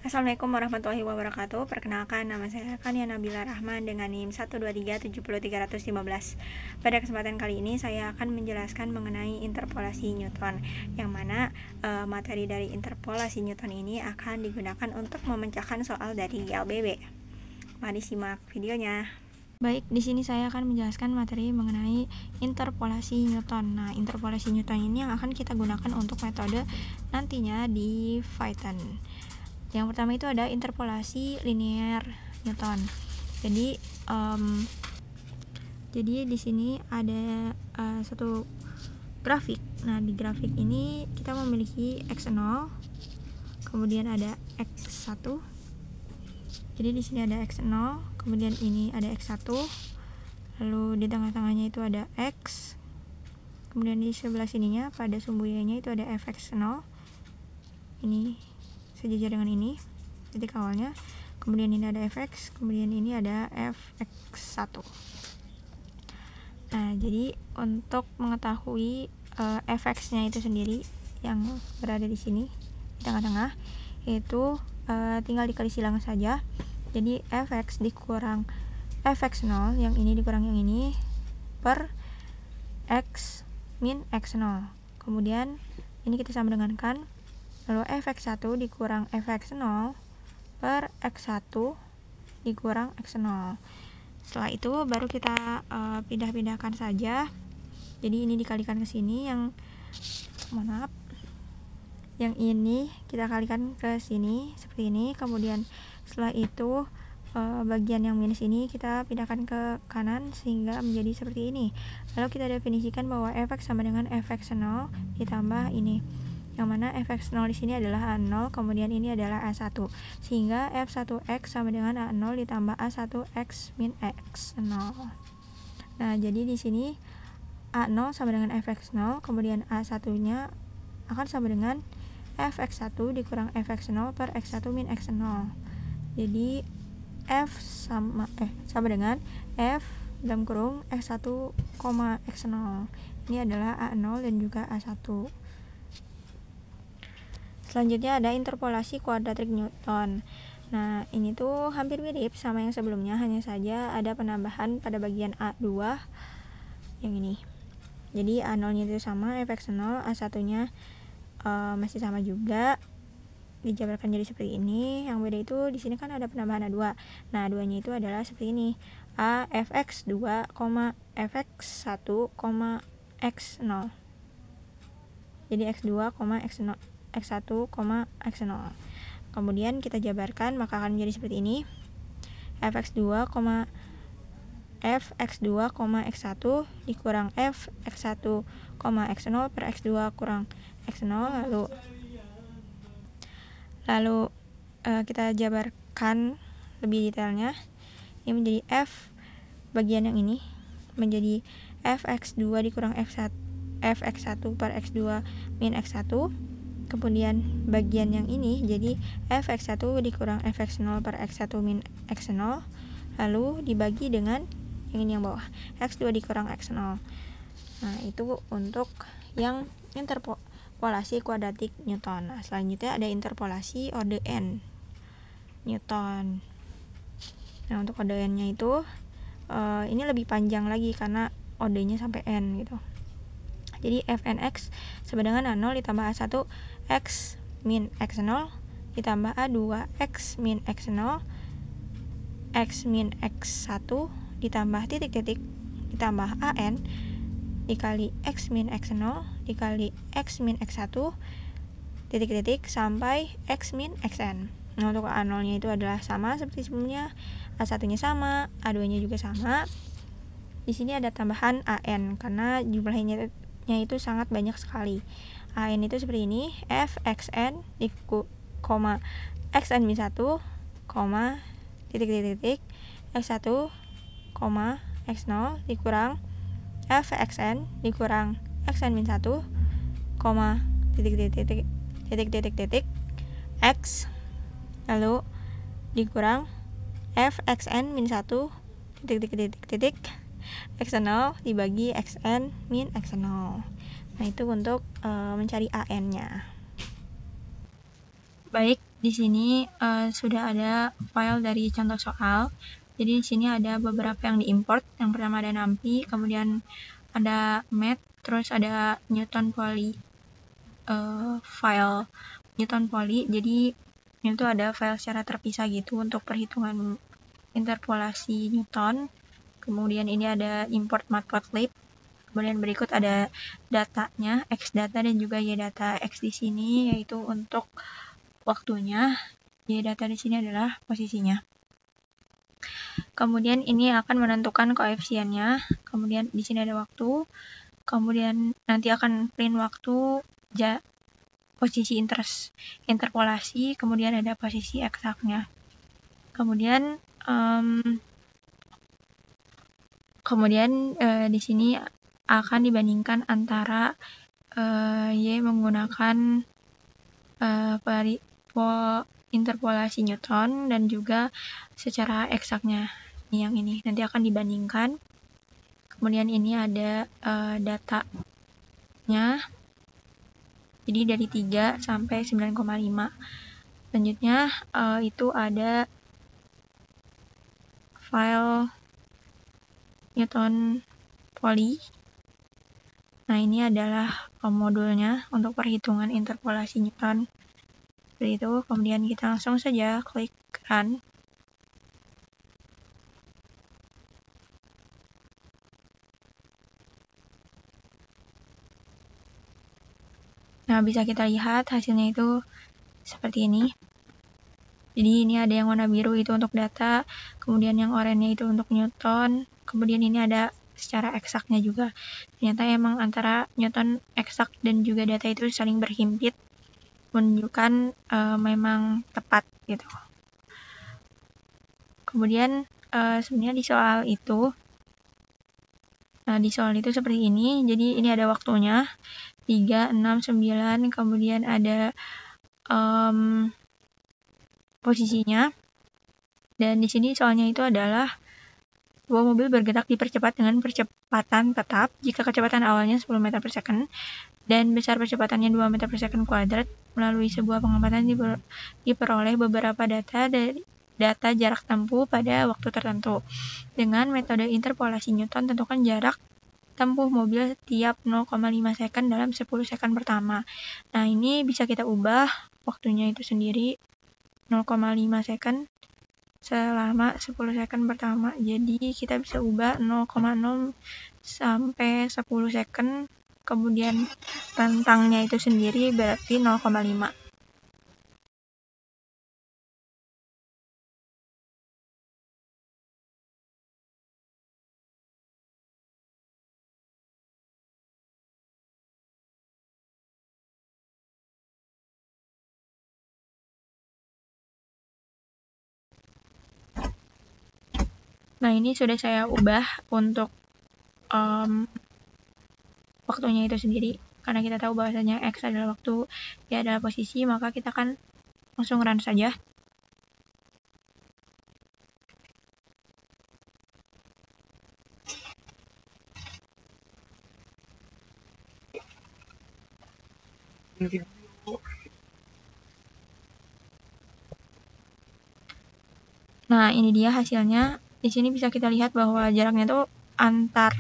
Assalamualaikum warahmatullahi wabarakatuh. Perkenalkan, nama saya Kania Nabila Rahman dengan NIM 123700315. Pada kesempatan kali ini saya akan menjelaskan mengenai interpolasi Newton, yang mana materi dari interpolasi Newton ini akan digunakan untuk memecahkan soal dari LBB. Mari simak videonya. Baik, di sini saya akan menjelaskan materi mengenai interpolasi Newton. Nah, interpolasi Newton ini yang akan kita gunakan untuk metode nantinya di Python. Yang pertama itu ada interpolasi linear Newton. Jadi di sini ada satu grafik. Nah, di grafik ini kita memiliki x0, kemudian ada x1. Jadi di sini ada x0, kemudian ini ada x1. Lalu di tengah-tengahnya itu ada x. Kemudian di sebelah sininya pada sumbu y-nya itu ada fx0. Ini sejajar dengan ini titik awalnya, kemudian ini ada fx, kemudian ini ada fx1. Nah, jadi untuk mengetahui fx-nya itu sendiri yang berada di sini di tengah-tengah, itu tinggal dikali silang saja. Jadi fx dikurang fx0, yang ini dikurang yang ini, per x min x0. Kemudian ini kita sama dengankan, lalu fx1 dikurang fx0 per x1 dikurang x0. Setelah itu baru kita pindah-pindahkan saja. Jadi ini dikalikan ke sini, yang ini kita kalikan ke sini seperti ini. Kemudian setelah itu bagian yang minus ini kita pindahkan ke kanan sehingga menjadi seperti ini. Lalu kita definisikan bahwa fx sama dengan fx0 ditambah ini, yang mana fx0 di sini adalah A0, kemudian ini adalah A1, sehingga f1x sama dengan A0 ditambah A1x min x0. Nah, jadi di sini A0 sama dengan fx0, kemudian A1-nya akan sama dengan fx1 dikurang fx0 per x1 min x0. Jadi f sama dengan f dalam kurung x1, x0. Ini adalah A0 dan juga A1. Selanjutnya ada interpolasi kuadratik Newton. Nah, ini tuh hampir mirip sama yang sebelumnya, hanya saja ada penambahan pada bagian A2 yang ini. Jadi A0-nya itu sama, fx0, A1-nya masih sama juga, dijabarkan jadi seperti ini. Yang beda itu di sini kan ada penambahan A2. Nah, A2-nya itu adalah seperti ini, A fx2, fx1, x0. Jadi x2, x0, x1, x0. Kemudian kita jabarkan, maka akan menjadi seperti ini, fx2, x1 dikurang fx1, x0 per x2 kurang x0. Lalu kita jabarkan lebih detailnya. Ini menjadi f bagian yang ini menjadi fx2 dikurang fx1 per x2 min x1. Kemudian bagian yang ini jadi fx1 dikurang fx0 per x1 min x0, lalu dibagi dengan yang ini yang bawah, x2 dikurang x0. Nah, itu untuk yang interpolasi kuadratik Newton. Nah, selanjutnya ada interpolasi orde n Newton. Nah, untuk orde n-nya itu ini lebih panjang lagi karena orde-nya sampai n gitu. Jadi fnx sama dengan A0 ditambah A1 x min x0 ditambah A2 x min x0 x min x1 ditambah titik-titik ditambah an dikali x min x0 dikali x min x1 titik-titik sampai x min xn. Nah, untuk A0-nya itu adalah sama seperti sebelumnya, A1-nya sama, A2-nya juga sama. Di sini ada tambahan an karena jumlahnya itu sangat banyak sekali. An itu seperti ini, fxn xn min 1, titik-titik x1, x0 dikurang fxn dikurang xn min 1, titik-titik x, lalu dikurang fxn min 1, titik x0 dibagi xn min x0. Nah, itu untuk mencari an-nya. Baik, di sini sudah ada file dari contoh soal. Jadi di sini ada beberapa yang diimport. Yang pertama ada NumPy, kemudian ada math, terus ada Newton Poly, file Newton Poly. Jadi itu ada file secara terpisah gitu untuk perhitungan interpolasi Newton. Kemudian ini ada import matplotlib. Kemudian berikut ada datanya, X data dan juga Y data. X di sini yaitu untuk waktunya, Y data di sini adalah posisinya. Kemudian ini akan menentukan koefisiennya. Kemudian di sini ada waktu. Kemudian nanti akan print waktu, posisi interpolasi, kemudian ada posisi eksaknya. Kemudian di sini akan dibandingkan antara Y menggunakan interpolasi Newton dan juga secara eksaknya. Ini yang ini nanti akan dibandingkan. Kemudian ini ada datanya. Jadi dari 3 sampai 9,5. Selanjutnya itu ada file Newton Poly. Nah, ini adalah modulnya untuk perhitungan interpolasi Newton. Seperti itu. Kemudian kita langsung saja klik run. Nah, bisa kita lihat hasilnya itu seperti ini. Jadi ini ada yang warna biru itu untuk data, kemudian yang oranye itu untuk Newton, kemudian ini ada secara eksaknya juga. Ternyata emang antara Newton eksak dan juga data itu saling berhimpit, menunjukkan memang tepat gitu. Kemudian sebenarnya di soal itu, seperti ini. Jadi ini ada waktunya 3, 6, 9, kemudian ada posisinya. Dan di sini soalnya itu adalah sebuah mobil bergerak dipercepat dengan percepatan tetap jika kecepatan awalnya 10 meter per second dan besar percepatannya 2 meter per second kuadrat. Melalui sebuah pengamatan diperoleh beberapa data dari data jarak tempuh pada waktu tertentu. Dengan metode interpolasi Newton, tentukan jarak tempuh mobil tiap 0,5 second dalam 10 second pertama. Nah, ini bisa kita ubah waktunya itu sendiri 0,5 second selama 10 second pertama. Jadi kita bisa ubah 0,0 sampai 10 second, kemudian rentangnya itu sendiri berarti 0,5. Nah, ini sudah saya ubah untuk waktunya itu sendiri. Karena kita tahu bahwasanya X adalah waktu, Y adalah posisi, maka kita akan langsung run saja. Nah, ini dia hasilnya. Di sini bisa kita lihat bahwa jaraknya tuh antar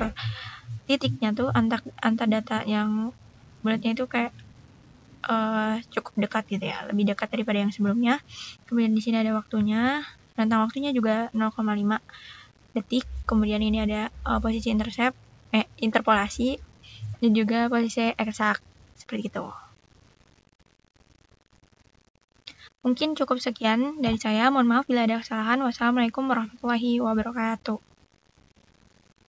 titiknya tuh antar data yang bulatnya itu kayak cukup dekat gitu ya, lebih dekat daripada yang sebelumnya. Kemudian di sini ada waktunya, rentang waktunya juga 0,5 detik. Kemudian ini ada posisi interpolasi dan juga posisi eksak seperti itu. Mungkin cukup sekian dari saya. Mohon maaf bila ada kesalahan. Wassalamualaikum warahmatullahi wabarakatuh.